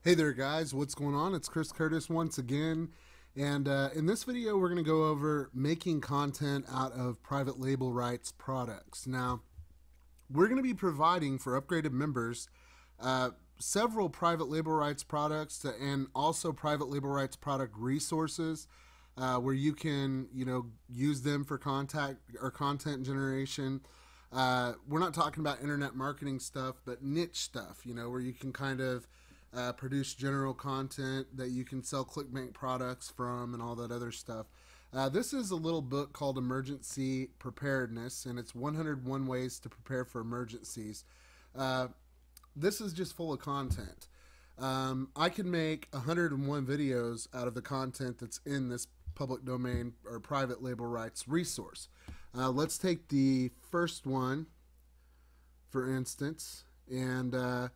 Hey there guys, what's going on? It's Chris Curtis once again, and in this video we're going to go over making content out of private label rights products. Now, we're going to be providing for upgraded members several private label rights products and also private label rights product resources where you can use them for content generation. We're not talking about internet marketing stuff, but niche stuff, where you can kind of produce general content that you can sell ClickBank products from and all that other stuff. This is a little book called Emergency Preparedness, and it's 101 Ways to Prepare for Emergencies. This is just full of content. I can make 101 videos out of the content that's in this public domain or private label rights resource. Let's take the first one, for instance, and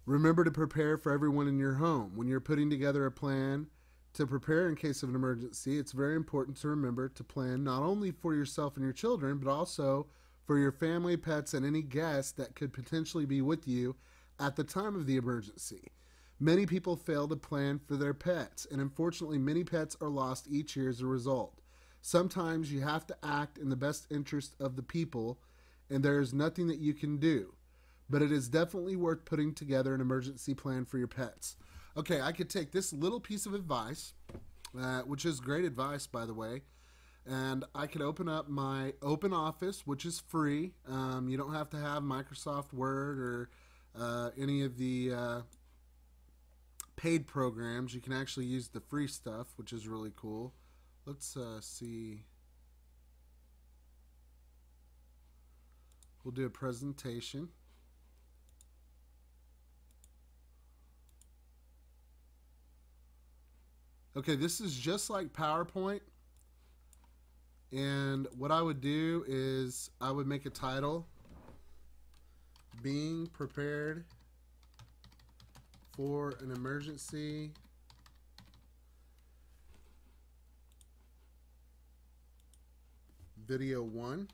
remember to prepare for everyone in your home. When you're putting together a plan to prepare in case of an emergency, it's very important to remember to plan not only for yourself and your children, but also for your family, pets, and any guests that could potentially be with you at the time of the emergency. Many people fail to plan for their pets, and unfortunately many pets are lost each year as a result. Sometimes you have to act in the best interest of the people, and there is nothing that you can do. But it is definitely worth putting together an emergency plan for your pets. Okay, I could take this little piece of advice, which is great advice, by the way, and I could open up my Open Office, which is free. You don't have to have Microsoft Word or any of the paid programs. You can actually use the free stuff, which is really cool. Let's see. We'll do a presentation. Okay, this is just like PowerPoint, and what I would do is I would make a title, Being Prepared for an Emergency, Video 1.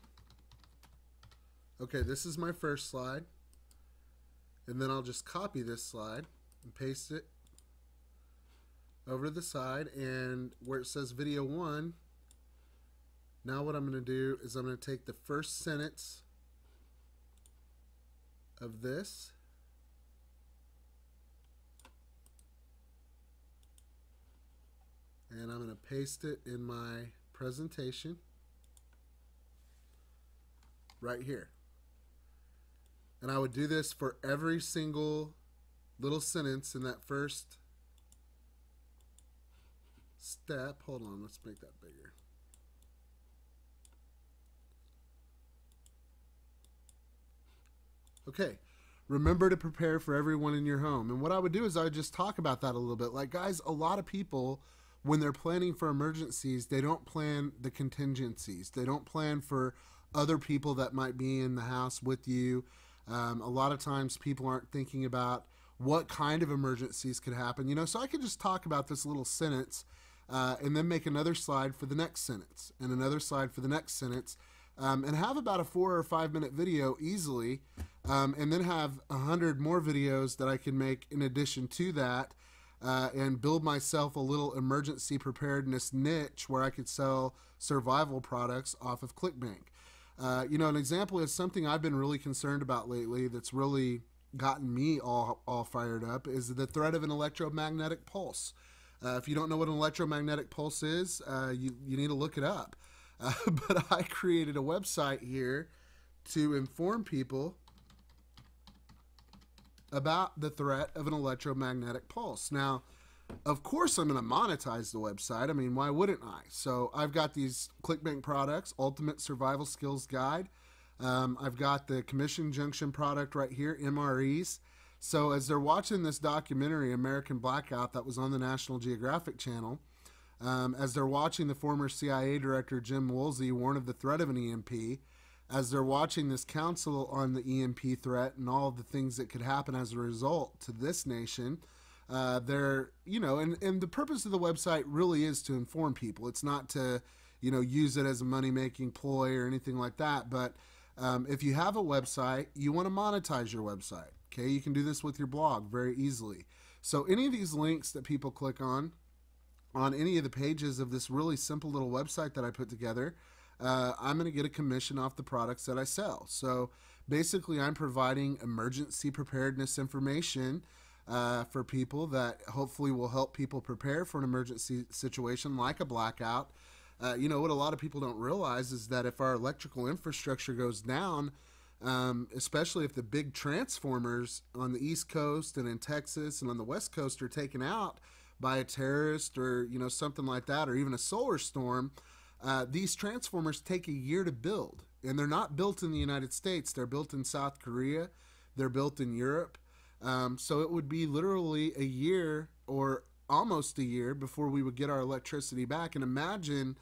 Okay, this is my first slide, and then I'll just copy this slide and paste it over to the side, and where it says video 1, now what I'm going to do is I'm going to take the first sentence of this and I'm going to paste it in my presentation right here. And I would do this for every single little sentence in that first step. Hold on, let's make that bigger. Okay, remember to prepare for everyone in your home. And what I would do is I would just talk about that a little bit. Like, guys, a lot of people, when they're planning for emergencies, they don't plan the contingencies. They don't plan for other people that might be in the house with you. A lot of times people aren't thinking about what kind of emergencies could happen. So I could just talk about this little sentence and then make another slide for the next sentence and another slide for the next sentence, and have about a 4 or 5 minute video easily, and then have 100 more videos that I can make in addition to that, and build myself a little emergency preparedness niche where I could sell survival products off of ClickBank. An example is something I've been really concerned about lately that's really gotten me all fired up is the threat of an electromagnetic pulse. If you don't know what an electromagnetic pulse is, you need to look it up. But I created a website here to inform people about the threat of an electromagnetic pulse. Now, of course, I'm going to monetize the website. I mean, why wouldn't I? So I've got these ClickBank products, Ultimate Survival Skills Guide. I've got the Commission Junction product right here, MREs. So as they're watching this documentary, American Blackout, that was on the National Geographic Channel, as they're watching the former CIA director Jim Woolsey warn of the threat of an EMP, as they're watching this council on the EMP threat and all of the things that could happen as a result to this nation, they're, and the purpose of the website really is to inform people. It's not to, use it as a money-making ploy or anything like that, but if you have a website, you want to monetize your website. Okay, you can do this with your blog very easily. So any of these links that people click on any of the pages of this really simple little website that I put together, I'm going to get a commission off the products that I sell. So basically, I'm providing emergency preparedness information for people that hopefully will help people prepare for an emergency situation like a blackout. You know, what a lot of people don't realize is that if our electrical infrastructure goes down, especially if the big transformers on the East Coast and in Texas and on the West Coast are taken out by a terrorist or, you know, something like that, or even a solar storm, these transformers take a year to build. And they're not built in the United States. They're built in South Korea. They're built in Europe. So it would be literally a year or almost a year before we would get our electricity back. And imagine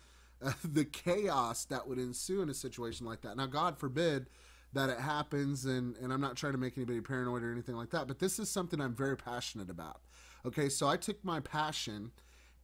the chaos that would ensue in a situation like that. Now, God forbid that it happens, and I'm not trying to make anybody paranoid or anything like that, but this is something I'm very passionate about. Okay, so I took my passion,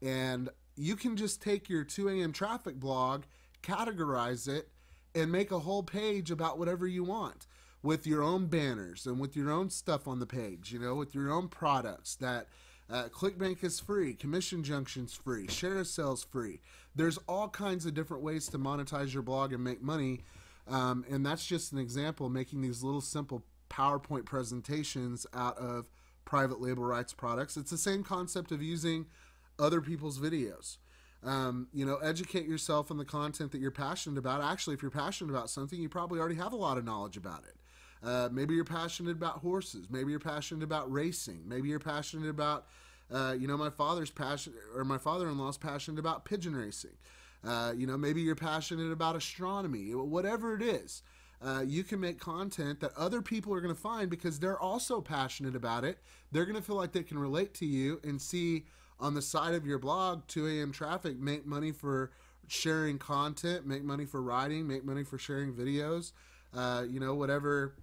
and you can just take your 2 a.m. traffic blog, categorize it, and make a whole page about whatever you want with your own banners and with your own stuff on the page, you know, with your own products that ClickBank is free, Commission Junction's free, Share Sales free. There's all kinds of different ways to monetize your blog and make money. And that's just an example, making these little simple PowerPoint presentations out of private label rights products. It's the same concept of using other people's videos. You know, educate yourself on the content that you're passionate about. Actually, if you're passionate about something, you probably already have a lot of knowledge about it. Maybe you're passionate about horses. Maybe you're passionate about racing. Maybe you're passionate about, you know, my father-in-law's passionate about pigeon racing. You know, maybe you're passionate about astronomy. Whatever it is, you can make content that other people are going to find because they're also passionate about it. They're going to feel like they can relate to you and see on the side of your blog, 2 a.m. traffic, make money for sharing content, make money for writing, make money for sharing videos, you know, whatever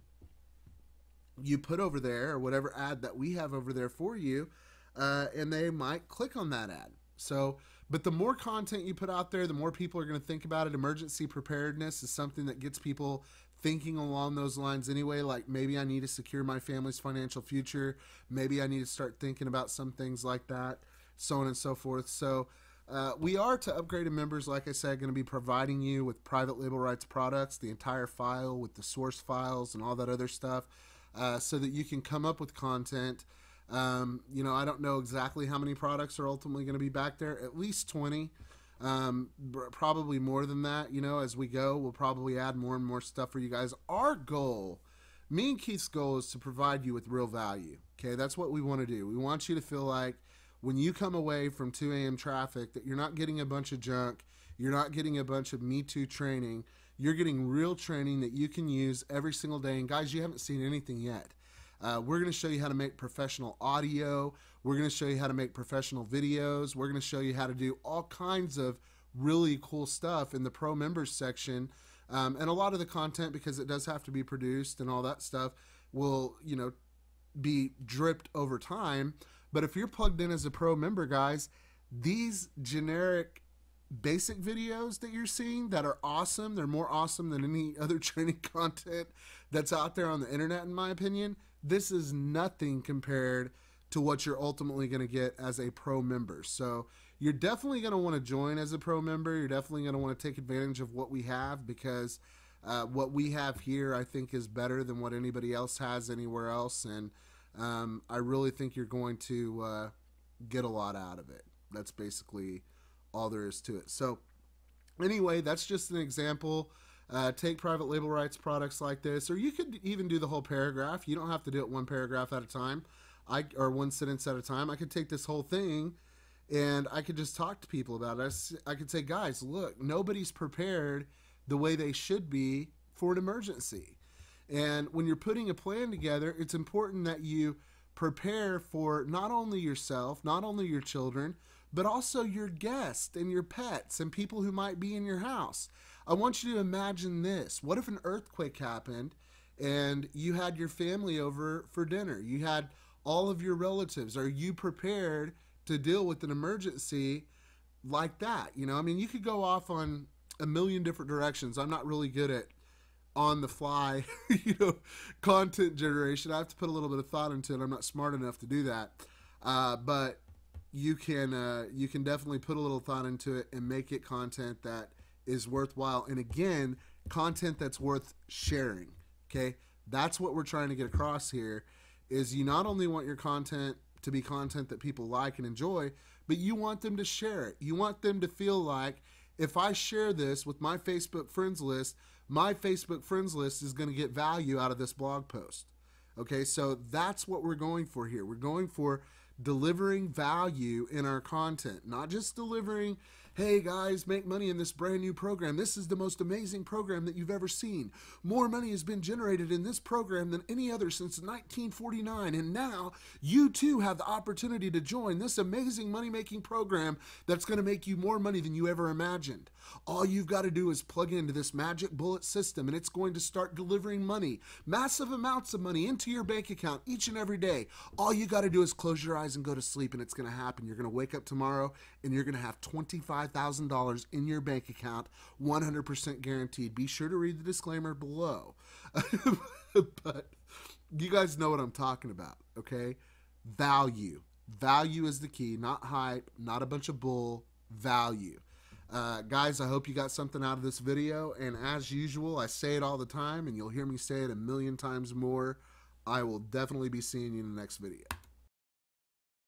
you put over there or whatever ad that we have over there for you, and they might click on that ad. So, but the more content you put out there, the more people are going to think about it. Emergency preparedness is something that gets people thinking along those lines anyway, like maybe I need to secure my family's financial future. Maybe I need to start thinking about some things like that, so on and so forth. So we are, to upgraded members, like I said, going to be providing you with private label rights products, the entire file with the source files and all that other stuff, so that you can come up with content. You know, I don't know exactly how many products are ultimately going to be back there, at least 20, probably more than that. You know, as we go, we'll probably add more and more stuff for you guys. Our goal, me and Keith's goal, is to provide you with real value. Okay, that's what we want to do. We want you to feel like when you come away from 2 a.m. traffic that you're not getting a bunch of junk, you're not getting a bunch of Me Too training, you're getting real training that you can use every single day. And guys, you haven't seen anything yet. We're going to show you how to make professional audio. We're going to show you how to make professional videos. We're going to show you how to do all kinds of really cool stuff in the pro members section. And a lot of the content, because it does have to be produced and all that stuff, will, you know, be dripped over time. But if you're plugged in as a pro member, guys, these generic basic videos that you're seeing that are awesome, they're more awesome than any other training content that's out there on the internet, in my opinion. This is nothing compared to what you're ultimately going to get as a pro member. So you're definitely going to want to join as a pro member. You're definitely going to want to take advantage of what we have, because what we have here, I think, is better than what anybody else has anywhere else. And I really think you're going to get a lot out of it. That's basically all there is to it. So anyway, that's just an example. Take private label rights products like this, or you could even do the whole paragraph. You don't have to do it one paragraph at a time, or one sentence at a time. I could take this whole thing and I could just talk to people about it. I could say, guys, look, nobody's prepared the way they should be for an emergency. And when you're putting a plan together, it's important that you prepare for not only yourself, not only your children, but also your guests and your pets and people who might be in your house. I want you to imagine this. What if an earthquake happened and you had your family over for dinner? You had all of your relatives. Are you prepared to deal with an emergency like that? You know, I mean, you could go off on a million different directions. I'm not really good at on the fly, you know, content generation. I have to put a little bit of thought into it. I'm not smart enough to do that. but you can definitely put a little thought into it and make it content that is worthwhile. And again, content that's worth sharing. Okay, that's what we're trying to get across here. Is you not only want your content to be content that people like and enjoy, but you want them to share it. You want them to feel like, if I share this with my Facebook friends list, my Facebook friends list is going to get value out of this blog post. Okay, so that's what we're going for here. We're going for delivering value in our content, not just delivering, hey guys, make money in this brand new program. This is the most amazing program that you've ever seen. More money has been generated in this program than any other since 1949. And now you too have the opportunity to join this amazing money-making program that's going to make you more money than you ever imagined. All you've got to do is plug into this magic bullet system, and it's going to start delivering money, massive amounts of money into your bank account each and every day. All you got to do is close your eyes and go to sleep, and it's going to happen. You're going to wake up tomorrow and you're going to have $25,000 in your bank account, 100% guaranteed. Be sure to read the disclaimer below. But you guys know what I'm talking about, okay? Value. Value is the key, not hype, not a bunch of bull. Value. Guys, I hope you got something out of this video, and as usual, I say it all the time, and you'll hear me say it a million times more. I will definitely be seeing you in the next video.